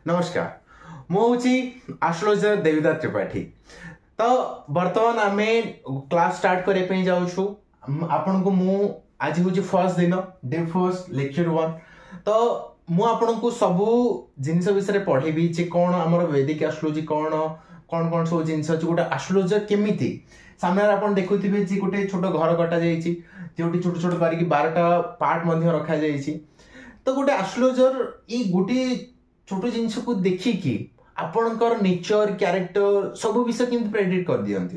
नमस्कार मुझे एस्ट्रोलॉजर देविदास त्रिपाठी। तो बर्तमान आम क्लास स्टार्ट करने जाऊँ आपण को मु आज हूँ फर्स्ट दिन डे फर्स्ट लेक्चर 1। तो मु आपण को सबू जिनस विषय पढ़ेबी जे कौन आमर वैदिक एस्ट्रोलॉजी कौन कौन कौन सब जिन गोटे एस्ट्रोलॉजर केमिति सामने आप देखुवे जे गोटे छोट घर कटा जाइए जो छोट छोट करके 12टा पार्ट रखा जाइए। तो गोटे एस्ट्रोलॉजर ये गोटे छोट जिनस को देखिकी आपणकर नेचर क्यारेक्टर सब विषय केमती प्रेडिक्ट कर दियंती।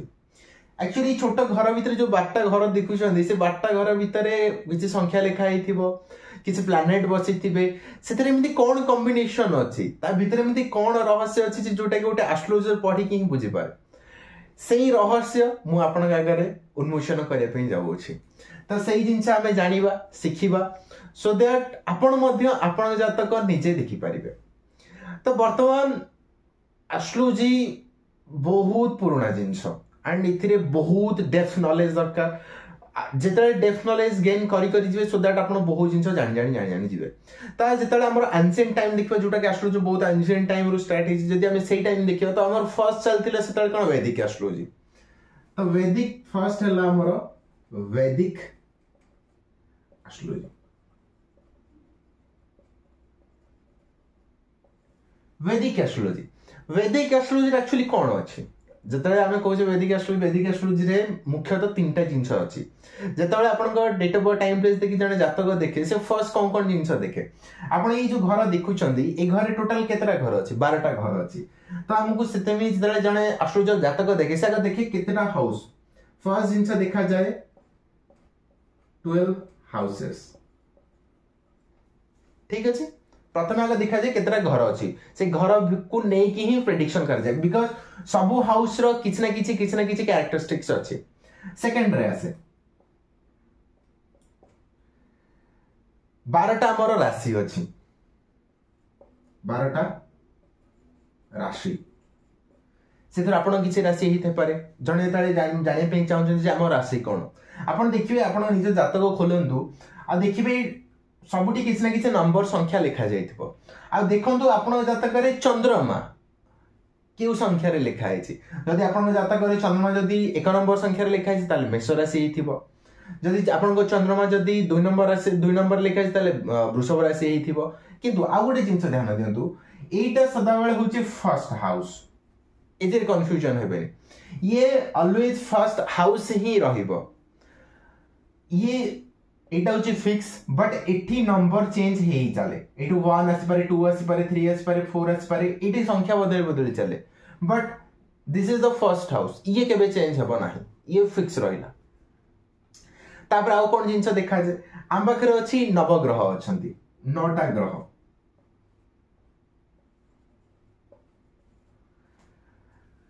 एक्चुअली छोट घर भितर जो 12टा घर देखुं से 12टा घर भितर किसी संख्या लिखाई किसी प्लानेट बसी से कौन कॉम्बिनेशन अच्छी भितर एमती कौन रहस्य अच्छी जोटा कि गोटे एस्ट्रोलॉजर पढ़ी ही बुझीपारे से रहस्य मु आपण आगे उन्मोचन करने जाऊँगी। तो सही जिनस आम जाना शिखा सो दैट आपण जातक निजे देखिपारे। तो बर्तमान एस्ट्रोलॉजी बहुत पुराना जिनस एंड इथिरे बहुत डेप्थ नॉलेज दरकार। जिते डेप्थ नॉलेज गेन करी सो दैट आप बहुत जिन जानी जी। तो जिते आम एंशिएंट टाइम देखा जोटा कि एस्ट्रोलॉजी बहुत एंशिएंट टाइम रू स्टार्ट होती जब आम से टाइम देखा तो आम फर्स्ट चलता से कौन वैदिक एस्ट्रोलॉजी। तो वैदिक फर्स्ट है आमर वैदिक एस्ट्रोलॉजी। वैदिक एस्ट्रोलॉजी एक्चुअली कौन अच्छी जिते आम कहे वैदिक एस्ट्रोलॉजी मुख्यतः 3टा जिनस अच्छी। जिते आप date of birth time place देखिए जड़े जातक देखे से फर्स्ट कौन कौन जिनस देखे आप ये जो घर देखुं ये घर टोटाल केतटा घर अच्छी 12टा घर अच्छी। तो आमको से जड़े एस्ट्रोलॉजर जातक देखे से देखे केतटा हाउस फर्स्ट जिनस देखा जाए 12 हाउसेस। ठीक अच्छे प्रथम आगे देखा जाए केतटा घर अच्छी से घर को लेकिन ही प्रेडिक्शन कर जाए बिकॉज सबू हाउस रो किसी ना किसी कैरेक्टरिस्टिक्स अच्छी। सेकेंड रे आसे 12टा आमर राशि अच्छी 12टा राशि से आपन किसी राशि ही थे पारे जने ताले जाने पे चाहते आम राशि कौन आप देखिए आप निज जातक खोलतु आ देखिए सबुठी किसी ना किसी नंबर संख्या लिखा जाइथिबो। आ देखंतु आपण जातक रे चंद्रमा केउ संख्या रे लिखा आइछि जदि आपण जातक रे चंद्रमा जदि 1 नंबर संख्या रे लिखा आइछि ताले मेष राशि हिथिबो। जदि आपण को चंद्रमा जदि 2 नंबर राशि 2 नंबर लिखा आइछि ताले वृषभ राशि हिथिबो। किंतु आ गोटे जिंस ध्यान दियंतु एटा सदा बेले होछि फर्स्ट हाउस एतिर कंफ्यूजन हेबे ये ऑलवेज फर्स्ट हाउस ही रहिबो। ये एटा होची फिक्स बट एठी नंबर चेंज हे चले एटू 1 आसी पारे 2 आसी पारे 3 आसी पारे 4 आसी पारे एठी संख्या बदल बदल चले but this is the first house ये केबे चेंज हेबो नाही ये फिक्स रहिला। तापर आउ कोन जिंस देखा जे आम पाखरे अछि नवग्रह अछंती 9टा ग्रह।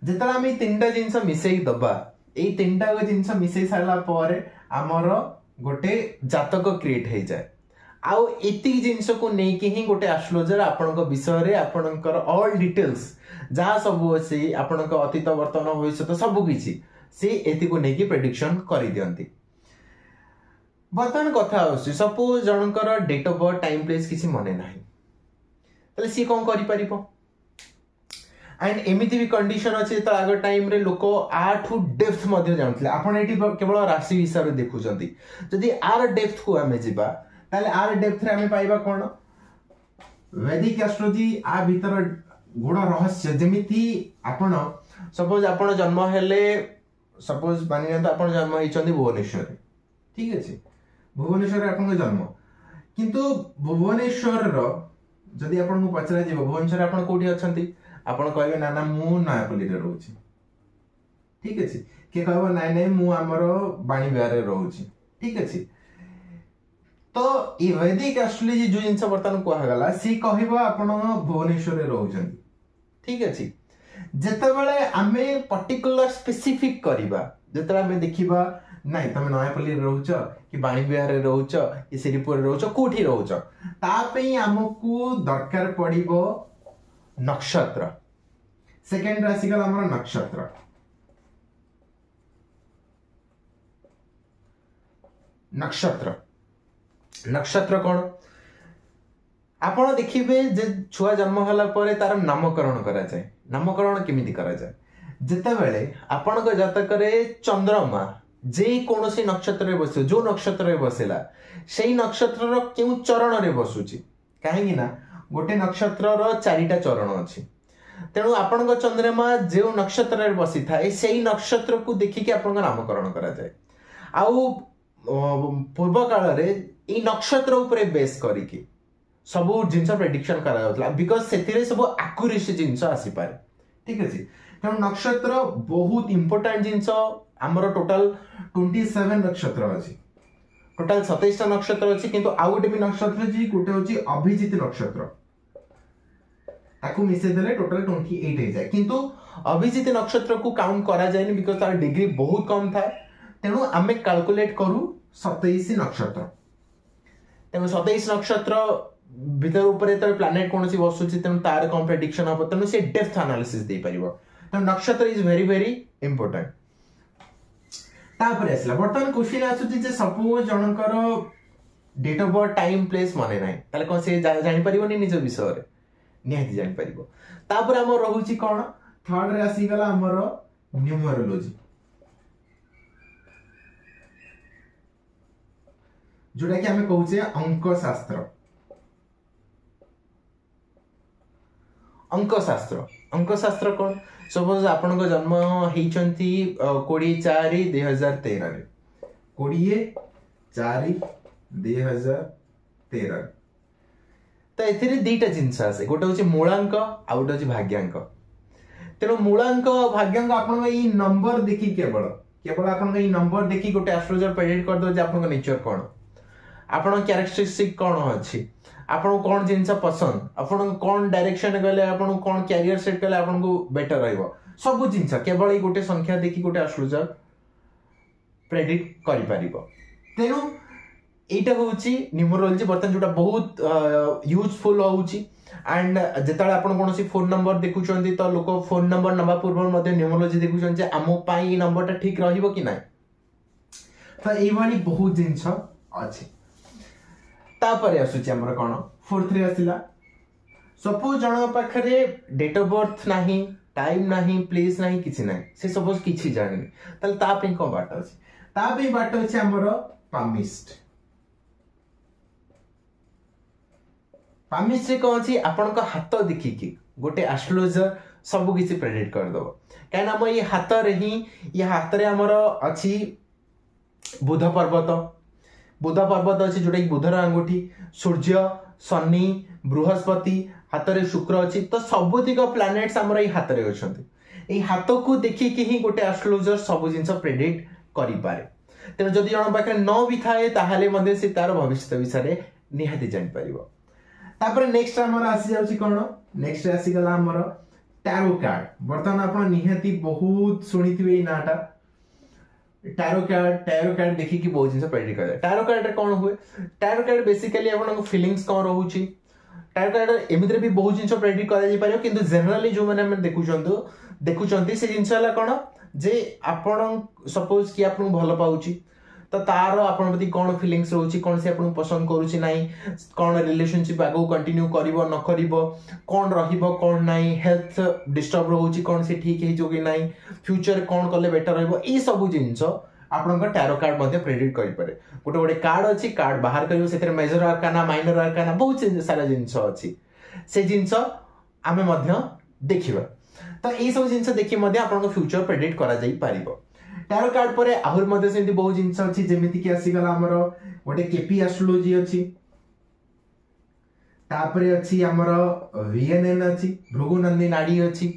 जेतला आमी 3टा जिंस मिसेई दबा ए 3टा जिंस मिसेई सारला पारे हमर गोटे जातक क्रिएट हो जाए आउ एति जिनस को लेकिन ही गोटे एस्ट्रोलॉजर आपण विषय रे आपणकर ऑल डिटेल्स जहाँ सब अच्छी आपण अतीत वर्तमान भविष्य सब किसी सी एति को लेकिन प्रेडिक्शन कर दियंती। बर्तमान कथा सपोज जनकर date of birth time place किसी मने नाही तले सी कौन करि परिबो एंड एमिति भी कंडीशन अच्छे तो आग टाइम रे लोक आठू डेप्थ मध्य जानते आपन एटी केवल राशि हिसाब से देखुचंती जदि आर डेप्थ को आमे जिबा ताले आर डेप्थ रे आमे पाइबा कोन वैदिक एस्ट्रोलॉजी आ भीतर गुण रहस्य जेमिति आपन सपोज आपन जन्म हेले सपोज मानिना तो आपन जन्म हिचंदी भुवनेश्वर ठीक अछि भुवनेश्वर रे आपन जन्म किंतु भुवनेश्वर रो जदि आपन को पचरा जिवो भुवनेश्वर आपन कोठी अछंती आपण कहबे ना ना मु नयापल्ली रे रहउची ठीक अछि के कहबो नाइ नाइ मु हमर बाणी बिहार रे रहउची ठीक अछि। तो ई वैदिक एस्ट्रोलॉजी जो जिंस वर्तन को गला सी कहबो आपण भुवनेश्वर रे रहउचंती ठीक अछि। जेते बेले आमे पर्टिकुलर स्पेसिफिक करबा जेते आमे देखिबा नाइ तमे नयापल्ली रे रहउच कि बाणी बिहार रे रहउच कि श्रीपुर रे रहउच कोठी रहउच ता पई हमकु दरकार पड़िबो नक्षत्र। सेकेंड राशि का हमारा नक्षत्र नक्षत्र नक्षत्र कौन ଆପଣ ଦେଖିବେ ଯେ ଛୁଆ ଜନ୍ମ ହେଲା ପରେ ତାର ନାମକରଣ କରାଯାଏ। ନାମକରଣ କେମିତି କରାଯାଏ? ଯେତେବେଳେ ଆପଣଙ୍କ ଜାତକରେ ଚନ୍ଦ୍ରମା ଯେକୌଣସି ନକ୍ଷତ୍ରରେ ବସିବ, ଯୋଉ ନକ୍ଷତ୍ରରେ ବସିଲା ସେଇ ନକ୍ଷତ୍ରର କେଉଁ ଚରଣରେ ବସୁଛି, କାହିଁକି ନା ଗୋଟେ ନକ୍ଷତ୍ରର 4ଟା ଚରଣ ଅଛି। ତେଣୁ ଆପଣଙ୍କ ଚନ୍ଦ୍ରମା ଯେଉଁ ନକ୍ଷତ୍ରରେ ବସିଥାଏ ସେଇ ନକ୍ଷତ୍ରକୁ ଦେଖିକି ଆପଣଙ୍କ ନାମକରଣ କରାଯାଏ। ଆଉ ପୂର୍ବ କାଳରେ ଏଇ ନକ୍ଷତ୍ର ଉପରେ ବେସ୍ କରିକି ସବୁ ଜିନିଷ ପ୍ରେଡିକ୍ସନ କରାଯାଉଥିଲା, ବିକଜ ସେଥିରେ ସବୁ ଆକ୍ୟୁରେସି ଜିନିଷ ଆସିପାରେ। ଠିକ ଅଛି, ତେଣୁ ନକ୍ଷତ୍ର ବହୁତ ଇମ୍ପୋର୍ଟାଣ୍ଟ ଜିନିଷ। ଆମର ଟୋଟାଲ 27 ନକ୍ଷତ୍ର ଅଛି, ଟୋଟାଲ 27ଟା ନକ୍ଷତ୍ର ଅଛି, କିନ୍ତୁ ଆଉ ଗୋଟେ ବି ନକ୍ଷତ୍ର ଅଛି, ଗୋଟେ ହଉଛି ଅଭିଜିତ ନକ୍ଷତ୍ର, ତାକୁ ମିଶେଇ ଦେଲେ ଟୋଟାଲ 28 ହେଇଯାଏ। କିନ୍ତୁ ଅଭିଜିତ ନକ୍ଷତ୍ରକୁ କାଉଣ୍ଟ କରାଯାଏନି, ବିକଜ ତାର ଡିଗ୍ରୀ ବହୁତ କମ ଥାଏ। ତେଣୁ ଆମେ କାଲକୁଲେଟ କରୁ 27 ନକ୍ଷତ୍ର। ତେଣୁ 27 ନକ୍ଷତ୍ର ଭିतर ଉପରେ ଯେତେବେଳେ ପ୍ଲାନେଟ କୌଣସି ବସୁଛି, ତେଣୁ ତାର କଣ ପ୍ରେଡିକ୍ସନ ହବ, ତେଣୁ ସେ ଡେପ୍ଥ ଆନାଲିସିସ୍ ଦେଇପାରିବ। ତେଣୁ ନକ୍ଷତ୍ର ଇଜ ଭେରି ଭେରି ଇମ୍ପୋର୍ଟାଣ୍ଟ। ତାପରେ ଆସିଲା ବର୍ତ୍ତମାନ କ୍ୱେଶ୍ଚିନ୍ ଆସୁଛି ଯେ ସପୋଜ ଜଣଙ୍କର date of birth time place ମନେ ନାହିଁ, ତାହେଲେ କଣ ସେ ଜାଣିପାରିବନି ନିଜ ବିଷୟରେ? ନିହାତି ଜାଣିପାରିବ। ତାପରେ ଆମର ରହୁଛି କଣ, ଥର୍ଡରେ ଆସିଗଲା ଆମର ନ୍ୟୁମରୋଲୋଜି, जोटा कि आमे कहूचे अंकशास्त्र। अंकशास्त्र कौन? सपोज आपन जन्म होती 20/4/2013 20/4/2013 तो एथिरे दीटा जिनस आसे, गोटे होची मूलांक आ गोटे होची भाग्यांक। तेणु मूलांक भाग्यांक आपन ई नंबर देखि केवल आपन ई नंबर देखि गोटे एस्ट्रोलॉजर प्रेडिक्ट कर दो जे आपन नेचर कोन, आपन कैरेक्टरिस्टिक कोन अछि, आपन कोन जिंस पसंद, आपन कोन डायरेक्शन गले, आपन कोन कैरियर सेट गले आपन को बेटर रहइबो, सब जिंस केवल ई गोटे संख्या देखि गोटे एस्ट्रोलॉजर प्रेडिक्ट करि परिबो। तेणु एटा होची न्यूमरोलॉजी बर्तन जोटा बहुत यूजफुल होची। एंड जेताले आपन कोनोसी फोन नंबर देखुचंती तो लोक फोन नंबर नबा पूर्व मध्ये न्यूमरोलॉजी देखुचन जे आमो पाई ई नंबरटा ठीक रहिबो कि नाही। तो एई वाली बहुत जिंस अछि। तापरे आसुची हमर कोन फोर्थ रे आसिला, सपोज जण पाखरे डेट ऑफ बर्थ नाही, टाइम नाही, प्लेस नाही, किछि नाही, से सपोज किछि जानि, तल ता पे को बाट अछि, ता पे बाट अछि हमर पामिस्ट। पामिस्ट रे कोन अछि, आपन को हाथ देखि कि गोटे एस्ट्रोलॉजर सब किछि प्रेडिक्ट कर दबो, काहे हम ई हाथ रे ही, ई हाथ रे हमर अछि बुध पर्वत अछि, जोटा कि बुधर अंगूठी, सूर्य, शनि, बृहस्पति, हाथ रे शुक्र अछि। तो सबुतिक प्लैनेट्स हमर ई हाथ रे अछंती। ई हाथ को देखि कि ही गोटे एस्ट्रोलॉजर सब जिंस प्रेडिक्ट करि पारे। तेन जदि जण पाखे न भी थाए ताहाले मध्ये से तार भविष्य विषय निहाती जानि परिबो। तापर नेक्स्ट हमर आसी जाउची कोन, नेक्स्ट आसी गला हमर टैरो कार्ड। बर्तमान आपण निहाती बहुत सुनिथिबे ई नाटा टैरो कार्ड देखि कि बहुत जिंस प्रेडिक्ट करे। टैरो कार्ड रे कोन हुए, टैरो कार्ड बेसिकली आपण फीलिंग्स कोन रहउची, टैरो कार्ड एमित्रे भी बहुत जिंस प्रेडिक्ट करा जाय पारे, किंतु जनरली जो माने हम देखुचंती से जिंस हला कोन जे आपण सपोज कि आपण भलो पाउची, तो तार आपण प्रति कोन फीलिंग्स रहउची, कोन से आपण पसंद करूची नाही, कोन रिलेशनशिप आगो कंटिन्यू करिवो न करिवो, कोन रहिबो कोन नाही, हेल्थ डिस्टर्ब रहउची कोन से ठीक हे जो कि नाही, फ्यूचर कोन करले बेटर रहइबो, ई सब जिंस आपण का टैरो कार्ड मध्ये प्रेडिक्ट करि पारे। गोटे कार्ड अछि, कार्ड बाहर करिवो, सेतिर मेजर आर्काना, माइनर आर्काना, बहुत सारा जिंस अछि, से जिंस आमे मध्ये देखिबा। तो ई सब जिंस देखि मध्ये आपण को फ्यूचर प्रेडिक्ट करा जाई पारिबो। टैरो कार्ड परे आहुर मध्ये सेंती बहुत जिंस अछि, जेमिति कि आसी गला हमरो गोटे केपी एस्ट्रोलॉजी अछि, तापरे अछि हमरो वीएनएन अछि, भृगुनंदी नाडी अछि,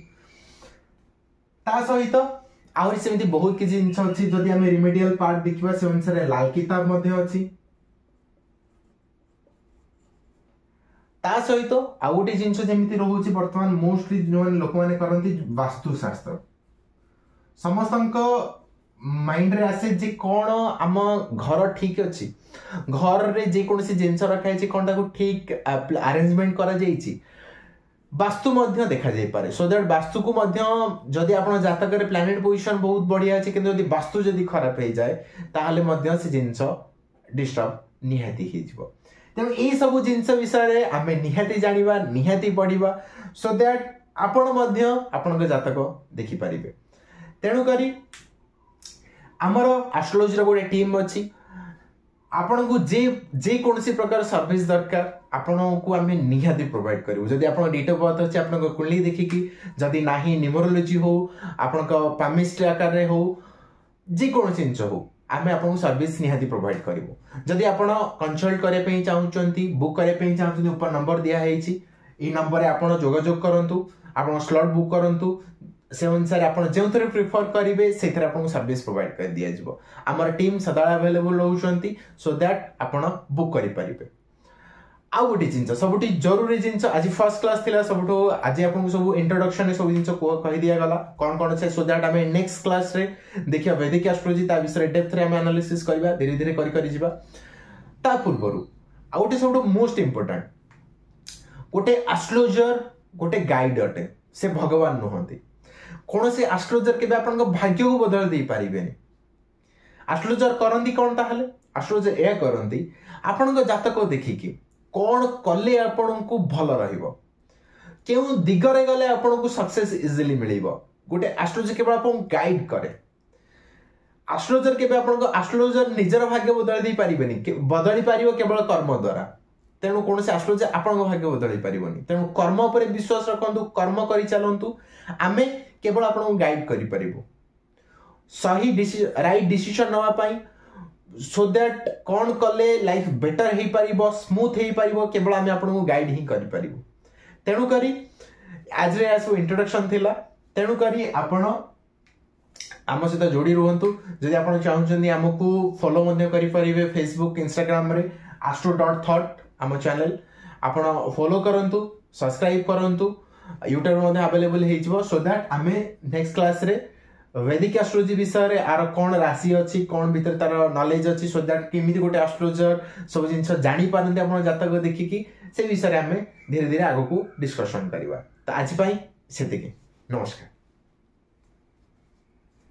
ता सहित आहुर सेंती बहुत कि जिंस अछि। जदि हम रिमेडियल पार्ट देखिबा से अनुसार लाल किताब मध्ये अछि, ता सहित आ गोटे जिंस जेमिति रहउछि वर्तमान मोस्टली जो लोक माने करंती वास्तुशास्त्र। समस्तंको माइंड रे आसे जे कोन आम घर ठीक अछि, घर रे जे कोनसी जिंस रखाइ छै कोनटा को ठीक अरेंजमेंट करा जाइछि, वास्तु मध्ये देखा जाय पारे। सो दैट वास्तु को मध्ये जदि आपण जातक रे प्लैनेट पोजीशन बहुत बढ़िया अछि, किंतु जदि वास्तु जदि खराब हे जाय ताहाले मध्ये से जिंस डिस्टर्ब निहाती हे जिवो। तेणु यही सब जिनस विषय आम निहाती जानिबा निहाती पढ़िबा सो दैट आपण मध्य आपण जातक देखिपारे। तेणु करी आमर एस्ट्रोलॉजी गोटे टीम अच्छी आपण को जे कौन सी प्रकार सर्विस दरकार आपण को आम निहाती प्रोवाइड करूँ। जदि आप डेट ऑफ बर्थ अच्छे आप कुंडली देखिकी जदि ना न्यूमरोलॉजी हो आपण पामिस्ट्री आकार हो जे कौन जिनस हो आम आपको सर्विस निहाती प्रोवाइड करूँ। जदि आप कंसल्ट करने चाहते बुक करने चाहते ऊपर नंबर दिखाई ये नंबर आप जोगाजोग करूँ आप स्लॉट बुक करूँ से अनुसार आप जो थे प्रिफर करेंगे से सर्विस प्रोवाइड कर दि जाव। आमर टीम सदा अवेलेबल रोचंती सो दैट आप बुक करेंगे। आउ गोटे जिन सब जरूरी जिन आज फर्स्ट क्लास थिला सब आज आपको सब इंट्रोडक्शन सब जिन कही दिगला कौन कौन अच्छे सो दैट आम नेक्स्ट क्लास रे देखिए वैदिक एस्ट्रोलॉजी ता विषय डेप्थ रे आम एनालिसिस करबा धीरे धीरे करी जिबा। ता पूर्व आउ गोटे सब मोस्ट इंपोर्टेंट गोटे एस्ट्रोलॉजर गोटे गाइड अटे से भगवान नुहंती। कौन से एस्ट्रोलॉजर के आपन भाग्य को बदल दे पारिबेनी। एस्ट्रोलॉजर करंती कौन ताहले एस्ट्रोलॉजर ए करंती आपन जातक देखिकी कौन कले आपन को भल रहिबो केउ दिगरे गले आपन को सक्सेस इजीली मिलिबो। गोटे एस्ट्रोलॉजर केवल आपन गाइड करे। एस्ट्रोलॉजर के आपन एस्ट्रोलॉजर निजर भाग्य बदल दे पारिबेनी बदली पारिबो केवल कर्म द्वारा। तेणु कौन से एस्ट्रोलॉजर आपन भाग्य बदल पारिबोनी। तेणु कर्म उपर विश्वास रखंतु कर्म करि चलंतु आमे केवल आपन गाइड करि परिबो सही राइट डिसीजन नवा पाई सो दैट कौन कले लाइफ बेटर हे परिबो स्मूथ हे परिबो केवल आमे आपन गाइड ही करि परिबो। तेणु करी आज रे आसो इंट्रोडक्शन थिला। तेणु करी आपन आम सहित जोड़ी रुहंतु। जदि आपन चाहउछन्ती हमकु फॉलो मध्य करि परिबे फेसबुक इंस्टाग्राम रे astro.thought आम चैनल आपन फॉलो करंतु सब्सक्राइब करंतु यूट्यूब मध्ये अवेलेबल हे जिवो सो दैट आमे नेक्स्ट क्लास रे वैदिक एस्ट्रोलॉजी विषय रे आर कोन राशि अछि कोन भीतर तार नॉलेज अछि सो दैट केमिति गोटे एस्ट्रोलॉजर सब जिंस जानि पारंती आपन जातक देखिकी से विषय रे आमे धीरे धीरे आगो को डिस्कशन करिवा। त आज पई सेतिकी नमस्कार।